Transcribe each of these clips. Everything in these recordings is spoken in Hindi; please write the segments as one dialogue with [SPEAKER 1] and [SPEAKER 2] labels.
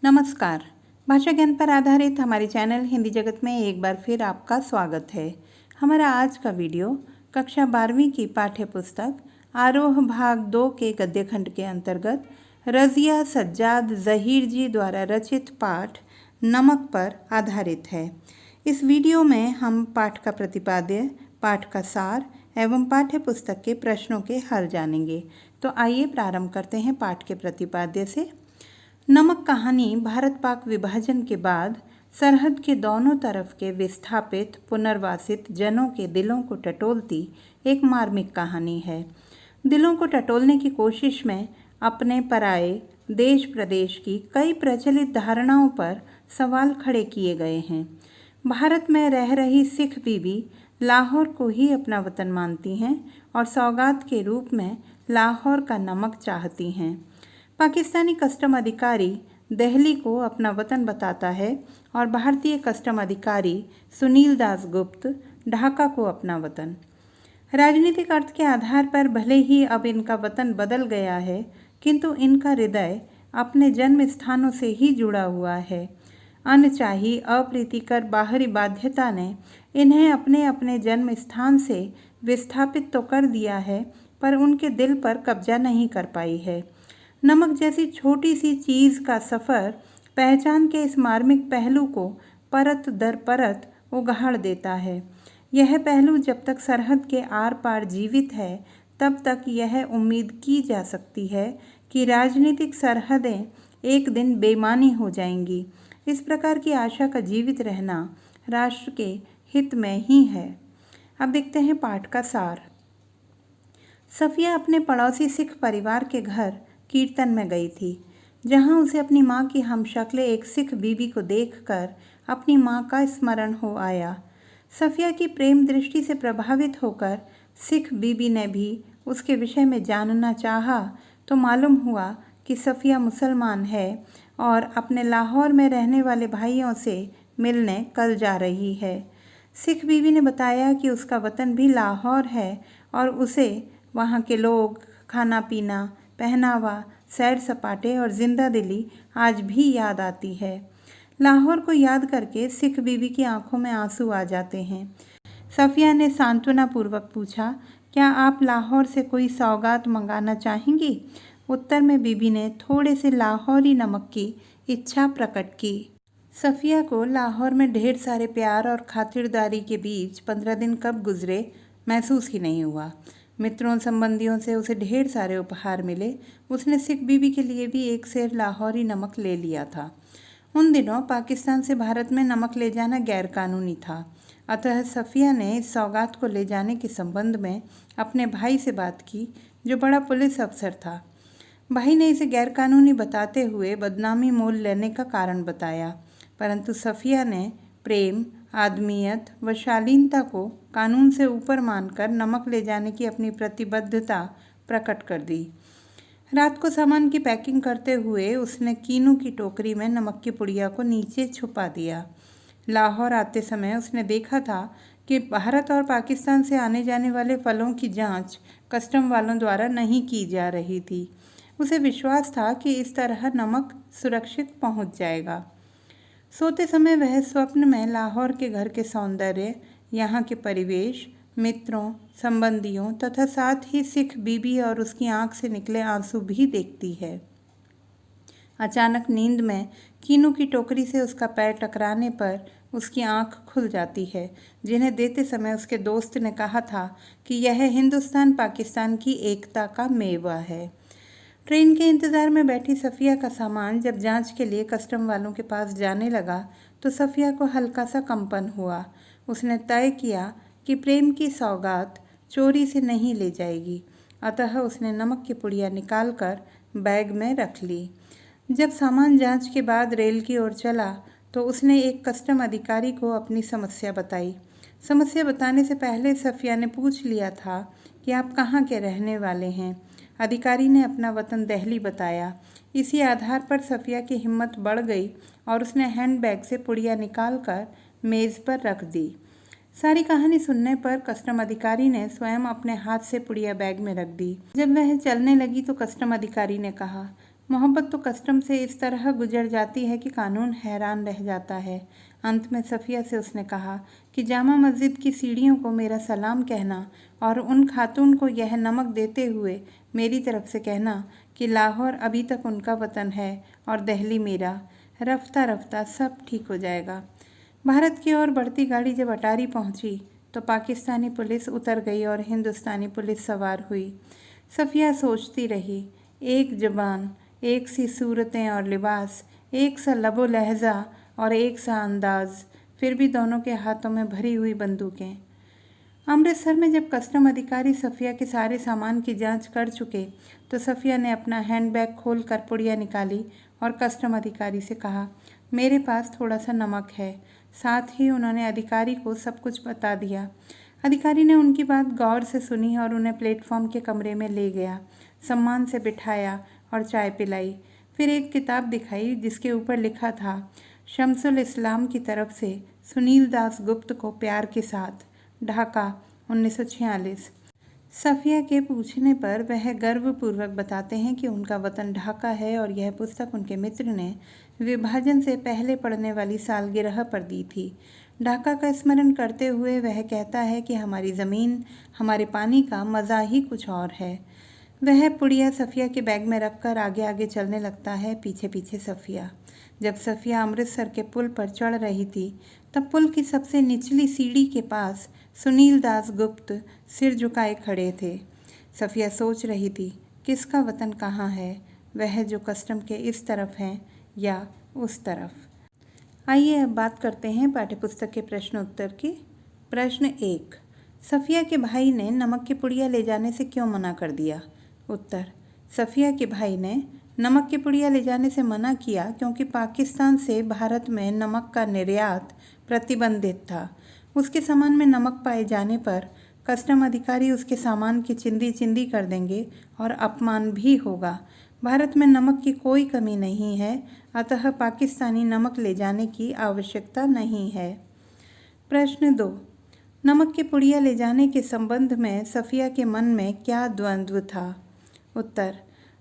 [SPEAKER 1] नमस्कार। भाषा ज्ञान पर आधारित हमारे चैनल हिंदी जगत में एक बार फिर आपका स्वागत है। हमारा आज का वीडियो कक्षा 12वीं की पाठ्य पुस्तक आरोह भाग 2 के गद्य खंड के अंतर्गत रज़िया सज्जाद ज़हीर जी द्वारा रचित पाठ नमक पर आधारित है। इस वीडियो में हम पाठ का प्रतिपाद्य, पाठ का सार एवं पाठ्य पुस्तक के प्रश्नों के हल जानेंगे। तो आइए प्रारंभ करते हैं पाठ के प्रतिपाद्य से। नमक कहानी भारत पाक विभाजन के बाद सरहद के दोनों तरफ के विस्थापित पुनर्वासित जनों के दिलों को टटोलती एक मार्मिक कहानी है। दिलों को टटोलने की कोशिश में अपने पराए देश प्रदेश की कई प्रचलित धारणाओं पर सवाल खड़े किए गए हैं। भारत में रह रही सिख बीबी लाहौर को ही अपना वतन मानती हैं और सौगात के रूप में लाहौर का नमक चाहती हैं। पाकिस्तानी कस्टम अधिकारी दिल्ली को अपना वतन बताता है और भारतीय कस्टम अधिकारी सुनील दास गुप्त ढाका को अपना वतन। राजनीतिक अर्थ के आधार पर भले ही अब इनका वतन बदल गया है, किंतु इनका हृदय अपने जन्म स्थानों से ही जुड़ा हुआ है। अनचाही अप्रीतिकर बाहरी बाध्यता ने इन्हें अपने अपने जन्म स्थान से विस्थापित तो कर दिया है, पर उनके दिल पर कब्जा नहीं कर पाई है। नमक जैसी छोटी सी चीज़ का सफ़र पहचान के इस मार्मिक पहलू को परत दर परत उगाड़ देता है। यह पहलू जब तक सरहद के आर पार जीवित है, तब तक यह उम्मीद की जा सकती है कि राजनीतिक सरहदें एक दिन बेमानी हो जाएंगी। इस प्रकार की आशा का जीवित रहना राष्ट्र के हित में ही है। अब देखते हैं पाठ का सार। सफ़िया अपने पड़ोसी सिख परिवार के घर कीर्तन में गई थी, जहां उसे अपनी माँ की हमशक्ल एक सिख बीबी को देखकर अपनी माँ का स्मरण हो आया। सफ़िया की प्रेम दृष्टि से प्रभावित होकर सिख बीबी ने भी उसके विषय में जानना चाहा, तो मालूम हुआ कि सफ़िया मुसलमान है और अपने लाहौर में रहने वाले भाइयों से मिलने कल जा रही है। सिख बीबी ने बताया कि उसका वतन भी लाहौर है और उसे वहाँ के लोग, खाना पीना, पहनावा, सैर सपाटे और जिंदा दिली आज भी याद आती है। लाहौर को याद करके सिख बीबी की आंखों में आंसू आ जाते हैं। सफ़िया ने सांत्वना पूर्वक पूछा, क्या आप लाहौर से कोई सौगात मंगाना चाहेंगी? उत्तर में बीबी ने थोड़े से लाहौरी नमक की इच्छा प्रकट की। सफ़िया को लाहौर में ढेर सारे प्यार और खातिरदारी के बीच 15 दिन कब गुजरे महसूस ही नहीं हुआ। मित्रों संबंधियों से उसे ढेर सारे उपहार मिले। उसने सिख बीबी के लिए भी एक सेर लाहौरी नमक ले लिया था। उन दिनों पाकिस्तान से भारत में नमक ले जाना गैरकानूनी था, अतः सफ़िया ने इस सौगात को ले जाने के संबंध में अपने भाई से बात की, जो बड़ा पुलिस अफसर था। भाई ने इसे गैरकानूनी बताते हुए बदनामी मोल लेने का कारण बताया, परंतु सफ़िया ने प्रेम, आदमियत व शालीनता को कानून से ऊपर मानकर नमक ले जाने की अपनी प्रतिबद्धता प्रकट कर दी। रात को सामान की पैकिंग करते हुए उसने कीनू की टोकरी में नमक की पुड़िया को नीचे छुपा दिया। लाहौर आते समय उसने देखा था कि भारत और पाकिस्तान से आने जाने वाले फलों की जांच कस्टम वालों द्वारा नहीं की जा रही थी। उसे विश्वास था कि इस तरह नमक सुरक्षित पहुंच जाएगा। सोते समय वह स्वप्न में लाहौर के घर के सौंदर्य, यहाँ के परिवेश, मित्रों, संबंधियों तथा साथ ही सिख बीबी और उसकी आंख से निकले आंसू भी देखती है। अचानक नींद में कीनू की टोकरी से उसका पैर टकराने पर उसकी आंख खुल जाती है, जिन्हें देते समय उसके दोस्त ने कहा था कि यह हिंदुस्तान पाकिस्तान की एकता का मेवा है। ट्रेन के इंतज़ार में बैठी सफ़िया का सामान जब जांच के लिए कस्टम वालों के पास जाने लगा, तो सफ़िया को हल्का सा कंपन हुआ। उसने तय किया कि प्रेम की सौगात चोरी से नहीं ले जाएगी, अतः उसने नमक की पुड़िया निकालकर बैग में रख ली। जब सामान जांच के बाद रेल की ओर चला, तो उसने एक कस्टम अधिकारी को अपनी समस्या बताई। समस्या बताने से पहले सफ़िया ने पूछ लिया था कि आप कहाँ के रहने वाले हैं। अधिकारी ने अपना वतन दिल्ली बताया। इसी आधार पर सफ़िया की हिम्मत बढ़ गई और उसने हैंडबैग से पुड़िया निकालकर मेज़ पर रख दी। सारी कहानी सुनने पर कस्टम अधिकारी ने स्वयं अपने हाथ से पुड़िया बैग में रख दी। जब वह चलने लगी तो कस्टम अधिकारी ने कहा, मोहब्बत तो कस्टम से इस तरह गुजर जाती है कि कानून हैरान रह जाता है। अंत में सफ़िया से उसने कहा कि जामा मस्जिद की सीढ़ियों को मेरा सलाम कहना और उन खातून को यह नमक देते हुए मेरी तरफ से कहना कि लाहौर अभी तक उनका वतन है और दिल्ली मेरा। रफ्ता रफ्ता सब ठीक हो जाएगा। भारत की ओर बढ़ती गाड़ी जब अटारी पहुंची तो पाकिस्तानी पुलिस उतर गई और हिंदुस्तानी पुलिस सवार हुई। सफ़िया सोचती रही, एक ज़बान, एक सी सूरतें और लिबास, एक सा लबो लहजा और एक सा अंदाज, फिर भी दोनों के हाथों में भरी हुई बंदूकें। अमृतसर में जब कस्टम अधिकारी सफ़िया के सारे सामान की जांच कर चुके तो सफ़िया ने अपना हैंडबैग खोल कर पुड़िया निकाली और कस्टम अधिकारी से कहा, मेरे पास थोड़ा सा नमक है। साथ ही उन्होंने अधिकारी को सब कुछ बता दिया। अधिकारी ने उनकी बात गौर से सुनी और उन्हें प्लेटफॉर्म के कमरे में ले गया, सम्मान से बिठाया और चाय पिलाई। फिर एक किताब दिखाई जिसके ऊपर लिखा था, शम्सुल इस्लाम की तरफ से सुनील दास गुप्त को प्यार के साथ, ढाका 1946। सफ़िया के पूछने पर वह गर्वपूर्वक बताते हैं कि उनका वतन ढाका है और यह पुस्तक उनके मित्र ने विभाजन से पहले पढ़ने वाली सालगिरह पर दी थी। ढाका का स्मरण करते हुए वह कहता है कि हमारी ज़मीन, हमारे पानी का मज़ा ही कुछ और है। वह पुड़िया सफ़िया के बैग में रखकर आगे आगे चलने लगता है, पीछे पीछे सफ़िया। जब सफ़िया अमृतसर के पुल पर चढ़ रही थी तब पुल की सबसे निचली सीढ़ी के पास सुनील दास गुप्त सिर झुकाए खड़े थे। सफ़िया सोच रही थी, किसका वतन कहाँ है, वह जो कस्टम के इस तरफ हैं या उस तरफ। आइए अब बात करते हैं पाठ्यपुस्तक के प्रश्न उत्तर की। प्रश्न 1, सफ़िया के भाई ने नमक की पुड़िया ले जाने से क्यों मना कर दिया? उत्तर, सफ़िया के भाई ने नमक की पुड़िया ले जाने से मना किया क्योंकि पाकिस्तान से भारत में नमक का निर्यात प्रतिबंधित था। उसके सामान में नमक पाए जाने पर कस्टम अधिकारी उसके सामान की चिंदी चिंदी कर देंगे और अपमान भी होगा। भारत में नमक की कोई कमी नहीं है, अतः पाकिस्तानी नमक ले जाने की आवश्यकता नहीं है। प्रश्न 2, नमक की पुड़िया ले जाने के संबंध में सफ़िया के मन में क्या द्वंद्व था? उत्तर,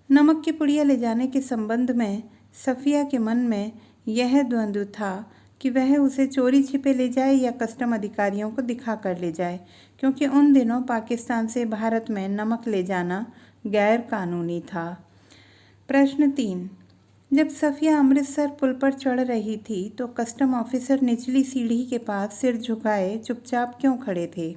[SPEAKER 1] नमक की पुड़िया ले जाने के संबंध में सफ़िया के मन में यह द्वंद्व था कि वह उसे चोरी छिपे ले जाए या कस्टम अधिकारियों को दिखा कर ले जाए, क्योंकि उन दिनों पाकिस्तान से भारत में नमक ले जाना गैर कानूनी था। प्रश्न 3, जब सफ़िया अमृतसर पुल पर चढ़ रही थी तो कस्टम ऑफिसर निचली सीढ़ी के पास सिर झुकाए चुपचाप क्यों खड़े थे?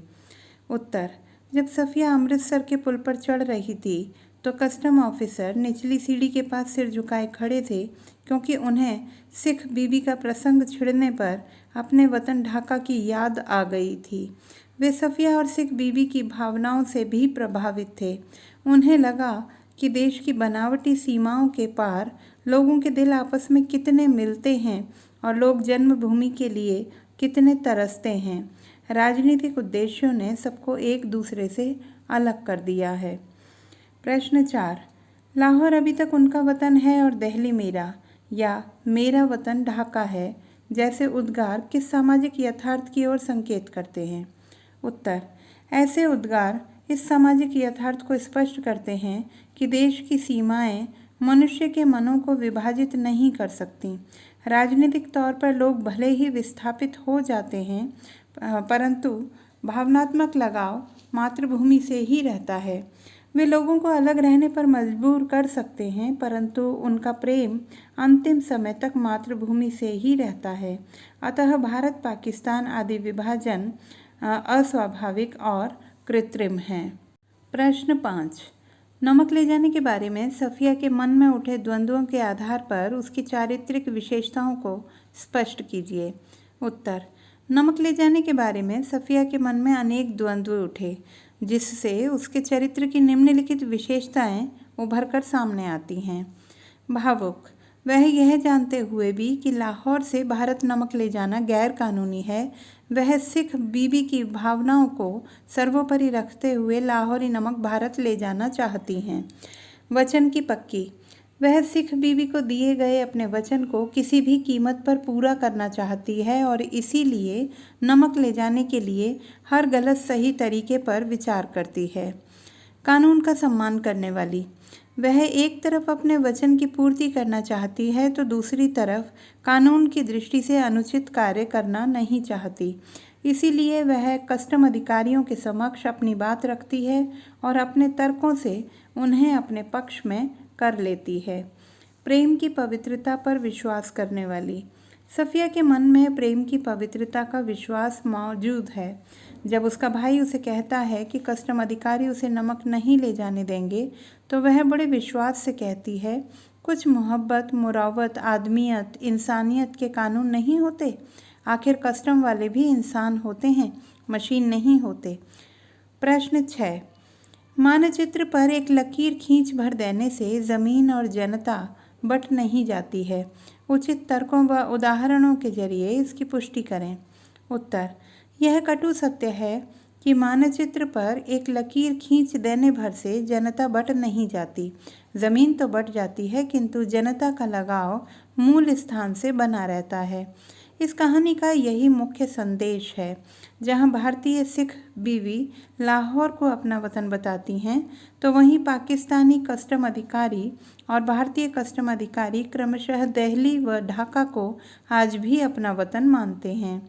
[SPEAKER 1] उत्तर, जब सफ़िया अमृतसर के पुल पर चढ़ रही थी तो कस्टम ऑफिसर निचली सीढ़ी के पास सिर झुकाए खड़े थे क्योंकि उन्हें सिख बीबी का प्रसंग छिड़ने पर अपने वतन ढाका की याद आ गई थी। वे सफ़िया और सिख बीबी की भावनाओं से भी प्रभावित थे। उन्हें लगा कि देश की बनावटी सीमाओं के पार लोगों के दिल आपस में कितने मिलते हैं और लोग जन्मभूमि के लिए कितने तरसते हैं। राजनीतिक उद्देश्यों ने सबको एक दूसरे से अलग कर दिया है। प्रश्न 4, लाहौर अभी तक उनका वतन है और दिल्ली मेरा, या मेरा वतन ढाका है जैसे उद्गार किस सामाजिक यथार्थ की ओर संकेत करते हैं? उत्तर, ऐसे उद्गार इस सामाजिक यथार्थ को स्पष्ट करते हैं कि देश की सीमाएं मनुष्य के मनों को विभाजित नहीं कर सकती। राजनीतिक तौर पर लोग भले ही विस्थापित हो जाते हैं, परंतु भावनात्मक लगाव मातृभूमि से ही रहता है। वे लोगों को अलग रहने पर मजबूर कर सकते हैं, परंतु उनका प्रेम अंतिम समय तक मातृभूमि से ही रहता है। अतः भारत पाकिस्तान आदि विभाजन अस्वाभाविक और कृत्रिम हैं। प्रश्न 5, नमक ले जाने के बारे में सफ़िया के मन में उठे द्वंद्वों के आधार पर उसकी चारित्रिक विशेषताओं को स्पष्ट कीजिए। उत्तर, नमक ले जाने के बारे में सफ़िया के मन में अनेक द्वंद्व उठे, जिससे उसके चरित्र की निम्नलिखित विशेषताएं उभर कर सामने आती हैं। भावुक, वह यह जानते हुए भी कि लाहौर से भारत नमक ले जाना गैर कानूनी है, वह सिख बीबी की भावनाओं को सर्वोपरि रखते हुए लाहौरी नमक भारत ले जाना चाहती हैं। वचन की पक्की, वह सिख बीबी को दिए गए अपने वचन को किसी भी कीमत पर पूरा करना चाहती है और इसीलिए नमक ले जाने के लिए हर गलत सही तरीके पर विचार करती है। कानून का सम्मान करने वाली, वह एक तरफ अपने वचन की पूर्ति करना चाहती है तो दूसरी तरफ कानून की दृष्टि से अनुचित कार्य करना नहीं चाहती। इसीलिए वह कस्टम अधिकारियों के समक्ष अपनी बात रखती है और अपने तर्कों से उन्हें अपने पक्ष में कर लेती है। प्रेम की पवित्रता पर विश्वास करने वाली। सफिया के मन में प्रेम की पवित्रता का विश्वास मौजूद है। जब उसका भाई उसे कहता है कि कस्टम अधिकारी उसे नमक नहीं ले जाने देंगे तो वह बड़े विश्वास से कहती है, कुछ मोहब्बत, मुरावत, आदमियत, इंसानियत के कानून नहीं होते। आखिर कस्टम वाले भी इंसान होते हैं, मशीन नहीं होते। प्रश्न 6। मानचित्र पर एक लकीर खींच भर देने से ज़मीन और जनता बट नहीं जाती है। उचित तर्कों व उदाहरणों के जरिए इसकी पुष्टि करें। उत्तर। यह कटु सत्य है कि मानचित्र पर एक लकीर खींच देने भर से जनता बट नहीं जाती। ज़मीन तो बट जाती है किंतु जनता का लगाव मूल स्थान से बना रहता है। इस कहानी का यही मुख्य संदेश है। जहां भारतीय सिख बीवी लाहौर को अपना वतन बताती हैं तो वहीं पाकिस्तानी कस्टम अधिकारी और भारतीय कस्टम अधिकारी क्रमशः दिल्ली व ढाका को आज भी अपना वतन मानते हैं।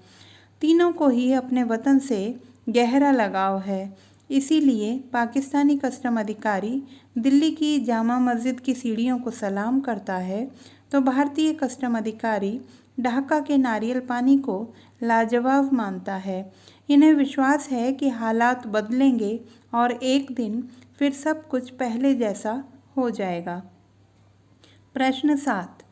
[SPEAKER 1] तीनों को ही अपने वतन से गहरा लगाव है। इसीलिए पाकिस्तानी कस्टम अधिकारी दिल्ली की जामा मस्जिद की सीढ़ियों को सलाम करता है तो भारतीय कस्टम अधिकारी ढाका के नारियल पानी को लाजवाब मानता है। इन्हें विश्वास है कि हालात बदलेंगे और एक दिन फिर सब कुछ पहले जैसा हो जाएगा। प्रश्न 7।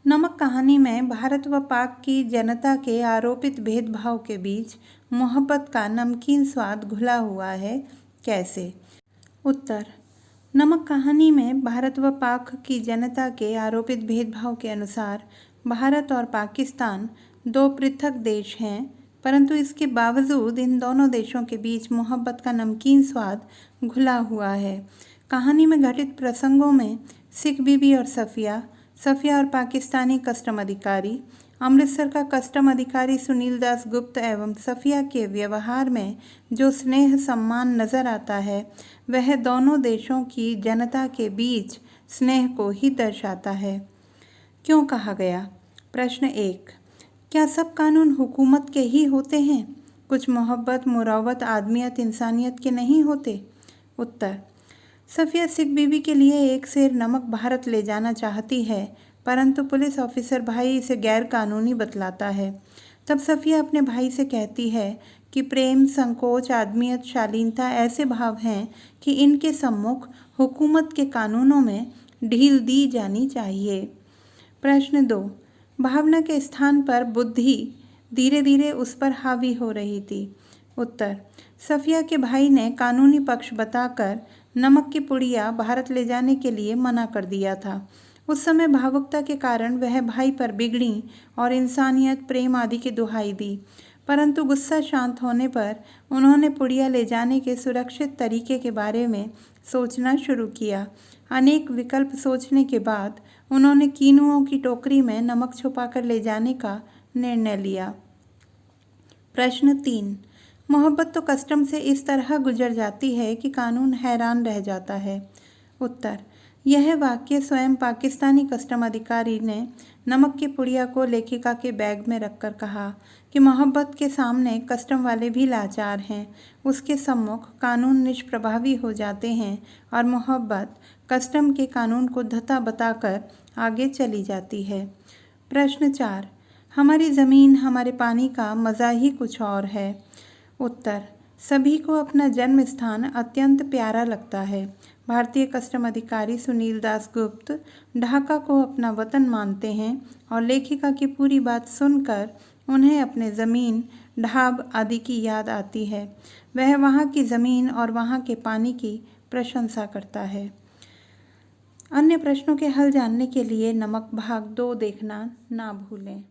[SPEAKER 1] नमक कहानी में भारत व पाक की जनता के आरोपित भेदभाव के बीच मोहब्बत का नमकीन स्वाद घुला हुआ है, कैसे? उत्तर। नमक कहानी में भारत व पाक की जनता के आरोपित भेदभाव के अनुसार भारत और पाकिस्तान दो पृथक देश हैं, परंतु इसके बावजूद इन दोनों देशों के बीच मोहब्बत का नमकीन स्वाद घुला हुआ है। कहानी में घटित प्रसंगों में सिख बीबी और सफिया और पाकिस्तानी कस्टम अधिकारी, अमृतसर का कस्टम अधिकारी सुनील दास गुप्त एवं सफिया के व्यवहार में जो स्नेह सम्मान नजर आता है वह दोनों देशों की जनता के बीच स्नेह को ही दर्शाता है। क्यों कहा गया? प्रश्न 1। क्या सब कानून हुकूमत के ही होते हैं? कुछ मोहब्बत, मुरावत, आदमियत, इंसानियत के नहीं होते? उत्तर। सफिया सिख बीबी के लिए एक सेर नमक भारत ले जाना चाहती है, परंतु पुलिस ऑफिसर भाई इसे गैर कानूनी बतलाता है। तब सफिया अपने भाई से कहती है कि प्रेम, संकोच, आदमियत, शालीनता ऐसे भाव हैं कि इनके सम्मुख हुकूमत के कानूनों में ढील दी जानी चाहिए। प्रश्न 2। भावना के स्थान पर बुद्धि धीरे धीरे उस पर हावी हो रही थी। उत्तर। सफिया के भाई ने कानूनी पक्ष बताकर नमक की पुड़िया भारत ले जाने के लिए मना कर दिया था। उस समय भावुकता के कारण वह भाई पर बिगड़ी और इंसानियत, प्रेम आदि की दुहाई दी, परंतु गुस्सा शांत होने पर उन्होंने पुड़िया ले जाने के सुरक्षित तरीके के बारे में सोचना शुरू किया। अनेक विकल्प सोचने के बाद उन्होंने कीनुओं की टोकरी में नमक छुपाकर ले जाने का निर्णय लिया। प्रश्न 3। मोहब्बत तो कस्टम से इस तरह गुजर जाती है कि कानून हैरान रह जाता है। उत्तर। यह वाक्य स्वयं पाकिस्तानी कस्टम अधिकारी ने नमक की पुड़िया को लेखिका के बैग में रखकर कहा कि मोहब्बत के सामने कस्टम वाले भी लाचार हैं। उसके सम्मुख कानून निष्प्रभावी हो जाते हैं और मोहब्बत कस्टम के कानून को धता बताकर आगे चली जाती है। प्रश्न 4। हमारी ज़मीन, हमारे पानी का मज़ा ही कुछ और है। उत्तर। सभी को अपना जन्म स्थान अत्यंत प्यारा लगता है। भारतीय कस्टम अधिकारी सुनील दास गुप्त ढाका को अपना वतन मानते हैं और लेखिका की पूरी बात सुनकर उन्हें अपने ज़मीन, ढाब आदि की याद आती है। वह वहाँ की ज़मीन और वहाँ के पानी की प्रशंसा करता है। अन्य प्रश्नों के हल जानने के लिए नमक भाग 2 देखना ना भूलें।